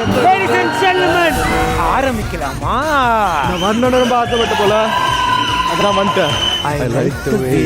Ladies and gentlemen, ஆரம்பிக்கலாமா? நான் வரணும்னு ரொம்ப ஆசைப்பட்ட போல அதான் வந்துட்டேன். I like the way.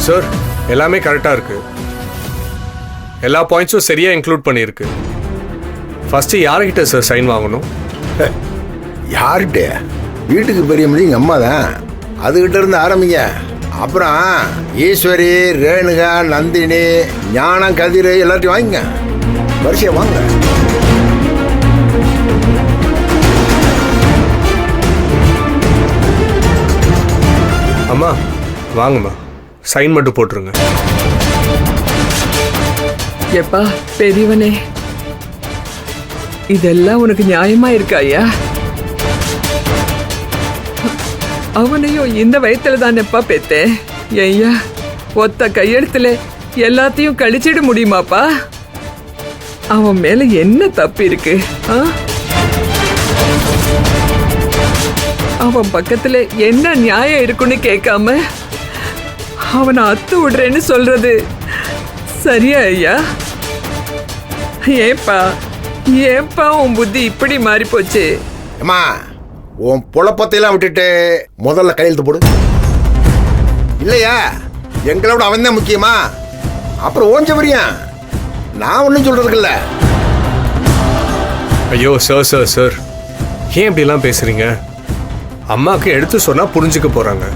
Sir எல்லாமே கரெக்டாக இருக்கு. எல்லா பாயிண்ட்ஸும் சரியாக இன்க்ளூட் பண்ணியிருக்கு. ஃபஸ்ட்டு யார்கிட்ட சார் சைன் வாங்கணும்? யார்கிட்ட? வீட்டுக்கு பெரிய மணி எங்கள் அம்மா தான். அதுகிட்ட இருந்து ஆரம்பிங்க. அப்புறம் ஈஸ்வரி, ரேணுகா, நந்தினி, ஞானம், கதிர் எல்லாத்தையும் வாங்கிங்க. வரிசையா வாங்க. அம்மா வாங்கம்மா, சைன் மட்டும் போட்டுருங்க. எப்பா பெரியவனே, இதெல்லாம் உனக்கு நியாயமா இருக்கா ஐயா? அவனையும் இந்த வயத்துல தானேப்பா பெத்தேன். ஐயா ஒத்த கையெழுத்துல எல்லாத்தையும் கழிச்சிட முடியுமாப்பா? அவன் மேல என்ன தப்பு இருக்கு? அவன் பக்கத்துல என்ன நியாயம் இருக்குன்னு கேட்காம அவனை அத்து விடுறேன்னு சொல்றது சரியா ஐயா? ஏப்பா உன் புத்தி இப்படி மாறி போச்சு? அம்மா, உன் பொழப்பத்தையெல்லாம் விட்டுட்டு முதல்ல கையெழுத்து போடு. இல்லையா எங்களோட அவன் தான் முக்கியமா? அப்புறம் ஓஞ்ச வரியான் நான் ஒன்றும் சொல்றதுக்கு இல்லை. ஐயோ சார் சார் சார், ஏன் இப்படிலாம் பேசுறீங்க? அம்மாவுக்கு எடுத்து சொன்னா புரிஞ்சுக்க போறாங்க.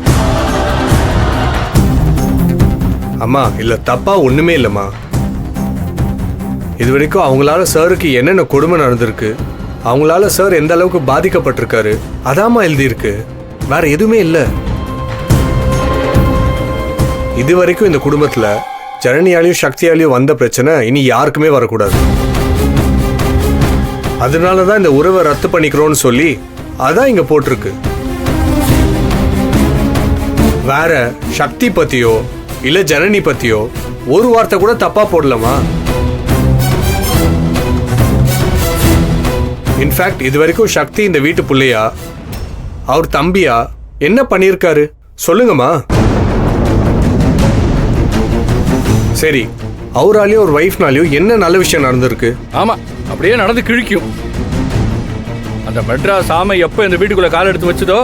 அம்மா இல்லை, தப்பா ஒண்ணுமே இல்லைம்மா. இது வரைக்கும் அவங்களால சாருக்கு என்னென்ன கொடுமை நடந்திருக்கு, அவங்களால சார் எந்த அளவுக்கு பாதிக்கப்பட்டிருக்காரு, அதாம்மா எழுதியிருக்கு. வேற எதுவுமே இல்லை. இது வரைக்கும் இந்த குடும்பத்துல ஜனனியாலையும் சக்தியாலையும் வந்த பிரச்சனை இனி யாருக்குமே வரக்கூடாது. அதனாலதான் இந்த உறவை ரத்து பண்ணிக்கிறோம்னு சொல்லி அதான் இங்க போட்டிருக்கு. வேற சக்தி பத்தியோ இல்ல ஜனனி பத்தியோ ஒரு வார்த்தை கூட தப்பா போடலாமா? இன்ஃபேக்ட் இது வரைக்கும் சக்தி இந்த வீட்டு புள்ளையா, அவர் தம்பியா என்ன பண்ணிருக்காரு சொல்லுங்கம்மா. சரி, அவராலையும் ஒரு வைஃப்னாலையும் என்ன நல்ல விஷயம் நடந்திருக்கு? ஆமா, அப்படியே நடந்து கிழிக்கும். அந்த மெட்ராஸ் ஆமை எப்ப இந்த வீட்டுக்குள்ள கால் எடுத்து வச்சதோ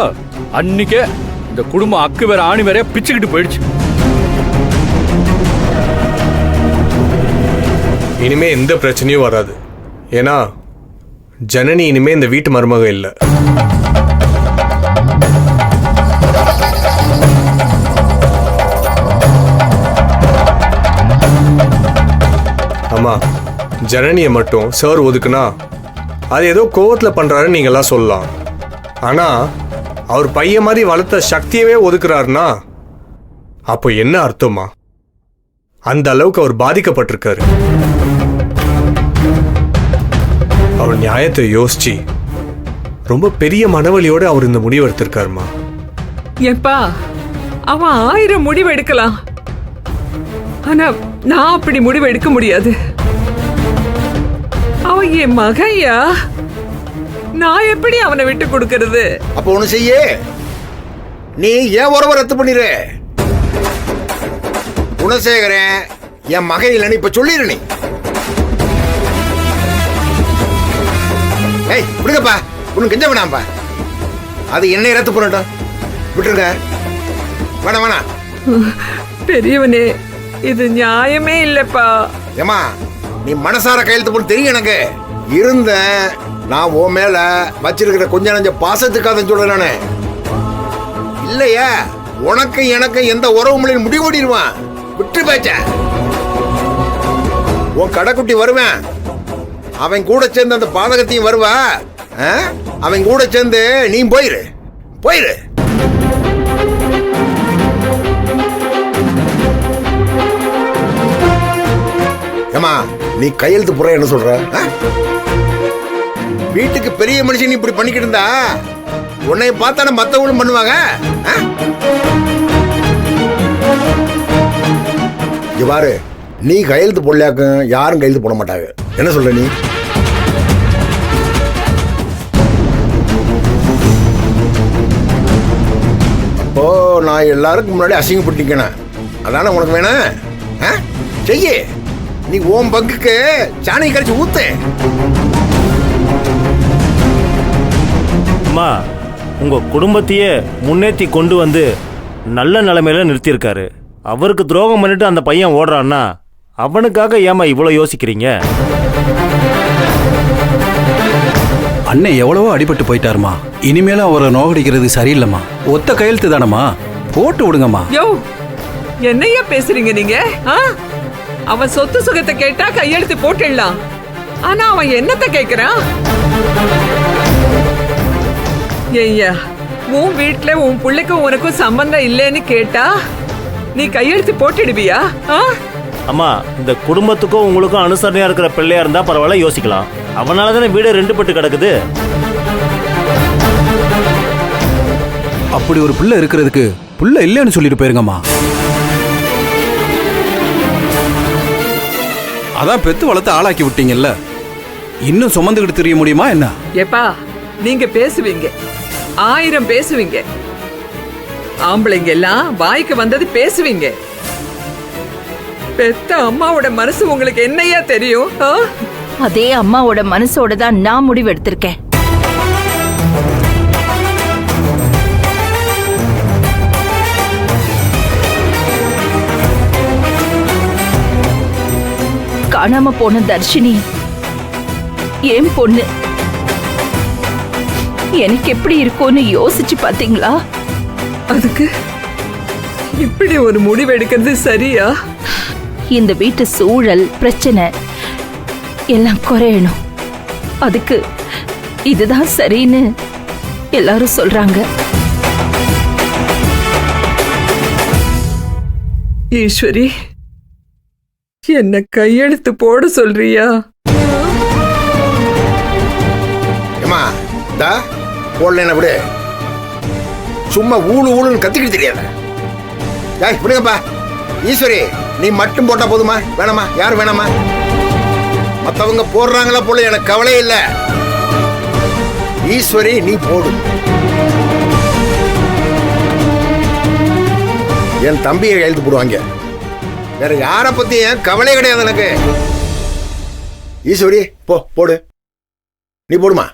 அன்னைக்கே இந்த குடும்பம் அக்கு வேற ஆணி வேற பிச்சுக்கிட்டு போயிடுச்சு. இனிமே எந்த பிரச்சனையும் வராது. ஏன்னா ஜனனி இனிமே இந்த வீட்டு மருமக இல்லை. ஆமா, ஜனனியை மட்டும் சார் ஒதுக்குனா அது ஏதோ கோவத்தில் பண்றாருன்னு நீங்கெல்லாம் சொல்லலாம். ஆனா அவர் பையன் மாதிரி வளர்த்த சக்தியவே ஒதுக்குறாருன்னா அப்போ என்ன அர்த்தமா? அந்த அளவுக்கு அவர் பாதிக்கப்பட்டிருக்காரு. அவர் நியாயத்தை யோசிச்சு ரொம்ப பெரிய மனவலியோட அவர் இந்த முடிவு எடுத்திருக்காருமா. எப்பா அவன் 1000 முடிவு எடுக்கலாம், ஆனா நான் அப்படி முடிவு எடுக்க முடியாது. அவன் என் மகையா, நான் எப்படி அவனை விட்டு கொடுக்கறது? அப்ப ஒண்ணு செய்ய, நீ ஏன் உறவை ரத்து பண்ணிரு. குணசேகரன் என் மகை இல்லைன்னு இப்ப சொல்லிடு. நீ ஏய் விடுங்கப்பா, ஒன்னும் கெஞ்ச வேணாம்ப்பா. அது என்னை ரத்து பண்ணட்டும், விட்டுருங்க. வேணாம் வேணாம். பெரியவனே, இது நியாயமே இல்லப்பா. ஏமா, நீ மனசார கையெழுத்து போட்டு தெரியும் எனக்கு. இருந்த நான் உன் மேல வச்சிருக்கிற கொஞ்ச நஞ்ச பாசத்துக்காக சொல்றேன் நானு. இல்லையா உனக்கு எனக்கு எந்த உறவு மொழியில் முடிவு பண்ணிடுவான். விட்டு பேச்ச. உன் கடைக்குட்டி வருவேன், அவன் கூட சேர்ந்து அந்த பாதகத்தையும் வருவா. அவன் கூட சேர்ந்து நீ போயிரு போயிரு. ஏமா, நீ கையெழுத்து போற என்ன சொல்ற? வீட்டுக்கு பெரிய மனுஷன் இப்படி பண்ணிக்கிட்டு இருந்தா உன்னை பார்த்தானே மத்தவங்களும் பண்ணுவாங்க. இங்க பாரு, நீ கையெழுத்து போடலையாக்கும் யாரும் கையெழுத்து போட மாட்டாங்க. என்ன சொல்ற நீ? அப்போ நான் எல்லாருக்கும் முன்னாடி அசிங்கப்பட்டிருக்கேன். அதானே உனக்கு வேணும்? செய்ய நீ ஓம் பங்குக்கு சாணி கரைச்சி ஊத்து. அம்மா, உங்க குடும்பத்தையே முன்னேற்றி கொண்டு வந்து நல்ல நிலைமையில நிறுத்தியிருக்காரு. அவருக்கு துரோகம் பண்ணிட்டு அந்த பையன் ஓடுறான்னா அவனுக்காக ஏமா இவ்வளோ யோசிக்கிறீங்க? அண்ணன் எவ்வளவோ அடிபட்டு போயிட்டாருமா. இனிமேலும் அவரை நோகடிக்கிறது சரியில்லைம்மா. ஒத்த கையெழுத்து தானம்மா, போட்டு விடுங்கம்மா. யோ, என்னையா பேசுறீங்க நீங்க? அவன் சொத்து சுகத்தை கேட்டா கையெழுத்து போட்டுடலாம். ஆனா அவன் என்னத்தை கேக்குறான்? ஐயா, உன் வீட்டுல உன் பிள்ளைக்கும் உனக்கும் சம்பந்தம் இல்லைன்னு கேட்டா நீ கையெழுத்து போட்டுடுவியா? அம்மா, இந்த குடும்பத்துக்கும் உங்களுக்கும் அனுசரணையா இருக்கிற பிள்ளையா இருந்தா பரவாயில்ல, யோசிக்கலாம். அவனால தானே வீடு ரெண்டு பட்டு கிடக்குது. அப்படி ஒரு பிள்ளை இருக்கிறதுக்கு பிள்ளை இல்லைன்னு சொல்லிட்டு போயிருங்கம்மா. அதான் பெத்து வளர்த்து ஆளாக்கி விட்டீங்கல்ல, இன்னும் சுமந்துக்கிட்டு தெரிய முடியுமா என்ன? ஏப்பா, நீங்க பேசுவீங்க, 1000 பேசுவீங்க. ஆம்பளைங்க எல்லாம் வாய்க்கு வந்தது பேசுவீங்க. பெத்த அம்மாவோட மனசு உங்களுக்கு என்னையா தெரியும்? அதே அம்மாவோட மனசோட தான் நான் முடிவு எடுத்திருக்கேன். காணாம போன தர்ஷினி ஏன் பொண்ணு. எனக்கு எப்படி இருக்கும்னு யோசிச்சு பாத்தீங்களா? அதுக்கு இப்படி ஒரு முடிவு எடுக்கிறது சரியா? இந்த வீட்டு சூழல் பிரச்சனை எல்லாம் குறையணும். அதுக்கு இதுதான் சரின்னு எல்லாரும் சொல்றாங்க. ஈஸ்வரி, என்ன கையெழுத்து போட சொல்றியா? ஏமா தா போடல விடு. சும்மா ஊழு ஊழுன்னு கத்திக்கிட்டு தெரியாத. விடுங்கப்பா. ஈஸ்வரி, நீ மட்டும் போட்டா போதுமா? வேணாமா? யாரும் வேணாமா? மத்தவங்க போடுறாங்களா போல எனக்கு கவலை இல்ல. ஈஸ்வரி, நீ போடு. என் தம்பியை கையெழுத்து போடுவாங்க. வேற யார பத்தி என் கவலை கிடையாது எனக்கு. ஈஸ்வரி, போடு. நீ போடுமா?